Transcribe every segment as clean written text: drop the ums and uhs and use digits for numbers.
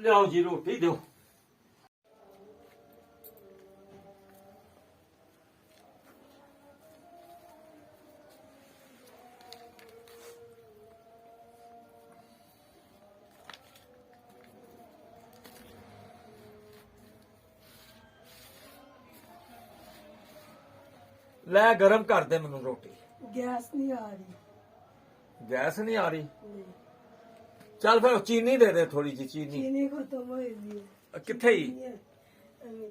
ਲਿਆਓ ਜੀ ਰੋਟੀ ਦਿਓ। ਲੈ ਗਰਮ ਕਰ ਦੇ ਮੈਨੂੰ ਰੋਟੀ। गैस नहीं आ रही। ਗੈਸ ਨਹੀਂ ਆ ਰਹੀ? नहीं, ਚੱਲ ਫਿਰ ਚੀਨੀ ਦੇ ਦੇ, ਥੋੜੀ ਜੀ ਚੀਨੀ। चीनी खत्म हो गई है। ਕਿੱਥੇ ਹੀ? ये, अरे,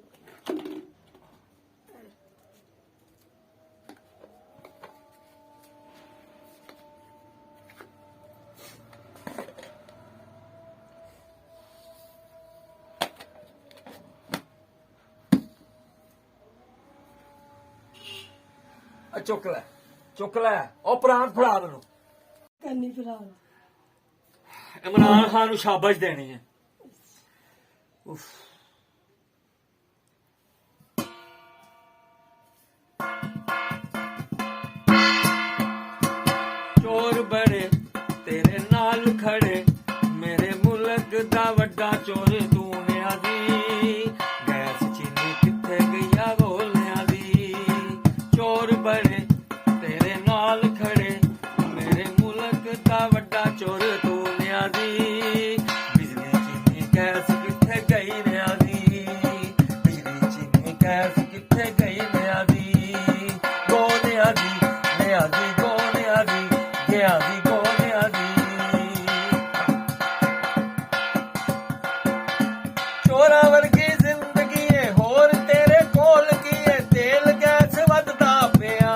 ਚੁੱਕ ਲੈ ਚੁੱਕ ਲੈ। ਉਹ ਪ੍ਰਾਂਤ ਫੜਾ ਮੈਨੂੰ। करनी फिलहाल। ਇਮਰਾਨ ਖਾਨ ਨੂੰ ਸ਼ਾਬਾਸ਼ ਦੇਣੀ ਹੈ। ਉਫ। ਚੋਰ ਬੜੇ ਤੇਰੇ ਨਾਲ ਖੜੇ, ਮੇਰੇ ਮੁਲਕ ਦਾ ਵੱਡਾ ਚੋਰ ਦੂਨਿਆਂ ਦੀ। ਗੈਸ ਚੀਨੀ ਕਿੱਥੇ ਗਈਆ ਬੋਲਿਆਂ ਦੀ। ਚੋਰ ਬੜੇ ਤੇਰੇ ਨਾਲ ਖੜੇ, ਮੇਰੇ ਮੁਲਕ ਦਾ ਵੱਡਾ ਚੋਰ ਦੂਨਿਆਂ ਦੀ। ਬਿਜਲੀ ਚੀਨੀ ਗੈਸ ਕਿੱਥੇ ਗਈ ਰਿਆਂ ਦੀ। ਬਿਜਲੀ ਚੀਨੀ ਗੈਸ ਕਿੱਥੇ ਗਈ ਰਿਆਂ ਦੀ। ਗੋਨਿਆਂ ਦੀ ਨਿਆਂ ਦੀ, ਗੋਨਿਆਂ ਦੀ ਗਿਆ ਦੀ, ਗੋਨਿਆਂ ਦੀ। ਚੋਰਾਂ ਵਰਗੀ ਜ਼ਿੰਦਗੀ ਏ ਹੋਰ ਤੇਰੇ ਕੋਲ ਕੀ ਏ। ਤੇਲ ਗੈਸ ਵੱਧਦਾ ਪਿਆ।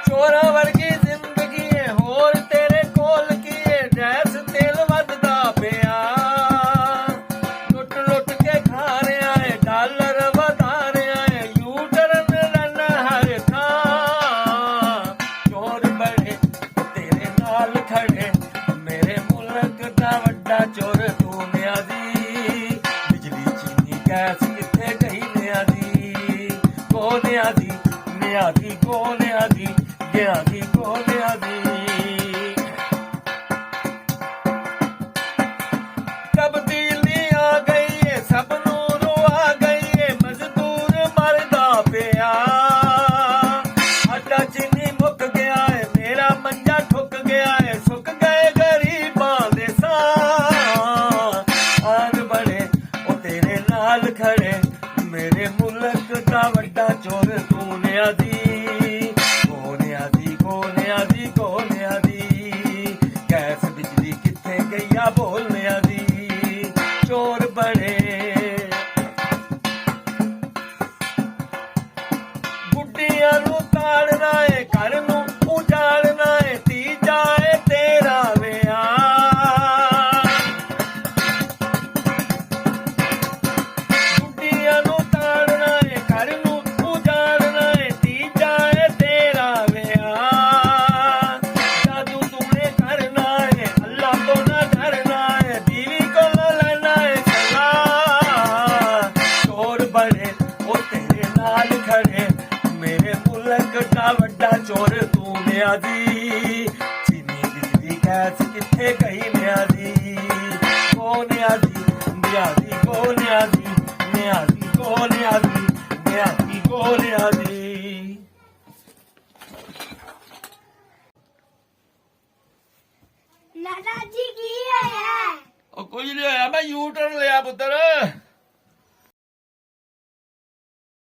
ਚੋਰਾਂ ਵਰਗੀ ਜ਼ਿੰਦਗੀ ਏ ਹੋਰ ਤੇਰੇ ਕੋਲ ਕੀ ਏ। ਗੈਸ ਤੇਲ ਵੱਧਦਾ ਪਿਆ। ਲੁੱਟ ਲੁੱਟ ਕੇ ਖਾ ਰਿਹਾ ਏ, ਡਾਲਰ ਵਧਾ ਰਿਹਾ ਏ। ਯੂ ਟਰਨ ਲੈਣਾ ਹਰ ਥਾਂ। ਚੋਰ ਬੜੇ ਤੇਰੇ ਨਾਲ ਖੜੇ, ਮੇਰੇ ਮੁਲਕ ਦਾ ਵੱਡਾ ਚੋਰ ਦੂਨਿਆਂ ਦੀ। ਬਿਜਲੀ ਚੀਨੀ ਗੈਸ ਕਿੱਥੇ ਗਈ ਨਿਆਂ ਦੀ। ਗੋਨਿਆਂ ਦੀ ਨਿਆਂ ਦੀ, ਗੋਨਿਆਂ ਦੀ ਗਿਆ ਦੀ, ਗੋਨਿਆਂ ਦੀ। ਤਬਦੀਲੀ ਆ ਗਈ ਏ, ਸਭ ਨੂੰ ਰੁਆ ਗਈ ਏ। ਮਜ਼ਦੂਰ ਮਰਦਾ ਪਿਆ। ਆਟਾ ਚੀਨੀ ਮੁੱਕ ਗਿਆ ਏ, ਮੇਰਾ ਮੰਜਾ ਠੁੱਕ ਗਿਆ ਏ। ਸੁੱਕ ਗਏ ਗਰੀਬਾਂ ਦੇ ਸਾਹ। ਆਨ ਬੜੇ ਉਹ ਤੇਰੇ ਨਾਲ ਖੜੇ, ਮੇਰੇ ਮੁਲਕ ਦਾ ਵੱਡਾ ਚੋਰ ਦੂਨਿਆਂ ਦੀ। ਗੋਨਿਆਂ ਦੀ, ਗੋਨਿਆਂ ਦੀ, ਗੋਨਿਆਂ ਦੀ। ਗੈਸ ਬਿਜਲੀ ਕਿੱਥੇ ਗਈਆ ਬੋਲਨਿਆਂ ਦੀ। ਚੋਰ ਬੜੇ ਬੁੱਢੀਆਂ ਨੂੰ ਤਾੜਨਾ ਏ, ਘਰ ਨੂੰ ਉਜਾੜਨਾ ਏ। ਤੀਜਾ ਏ ਤੇਰਾ ਵਿਆਹ। ਬੁੱਢੀਆਂ ਨੂੰ ਤਾੜਨਾ ਏ, ਘਰ ਨੂੰ ਉਜਾੜਨਾ ਏ। ਤੀਜਾ ਏ ਤੇਰਾ ਵਿਆਹ। ਜਾਦੂ ਤੂਨੇ ਕਰਨਾ ਏ, ਅੱਲਾ ਤੋਂ ਨਾ ਡਰਨਾ ਏ। ਬੀਵੀ ਕੋਲੋਂ ਲੈਣਾ ਏ ਸਲਾਹ। ਚੋਰ ਬੜੇ ਉਹ ਤੇਰੇ ਨਾਲ ਖੜੇ, ਮੇਰੇ ਮੁਲਕ ਦਾ ਵੱਡਾ ਚੋਰ ਦੂਨਿਆਂ ਦੀ। ਚੀਨੀ ਬਿਜਲੀ ਗੈਸ ਕਿੱਥੇ ਗਈ ਨਿਆਂ ਦੀ। ਗੋਨਿਆਂ ਦੀ ਨਿਆਂ ਦੀ, ਗੋਨਿਆਂ ਦੀ ਨਿਆਂ ਦੀ, ਗੋਨਿਆਂ ਦੀ ਨਿਆਂ ਦੀ, ਗੋਨਿਆਂ ਦੀ। नाना जी की है। ਉਹ ਕੁਝ ਨਹੀਂ ਹੋਇਆ, ਮੈਂ ਯੂ ਟਰਨ ਲਿਆ ਪੁੱਤਰ।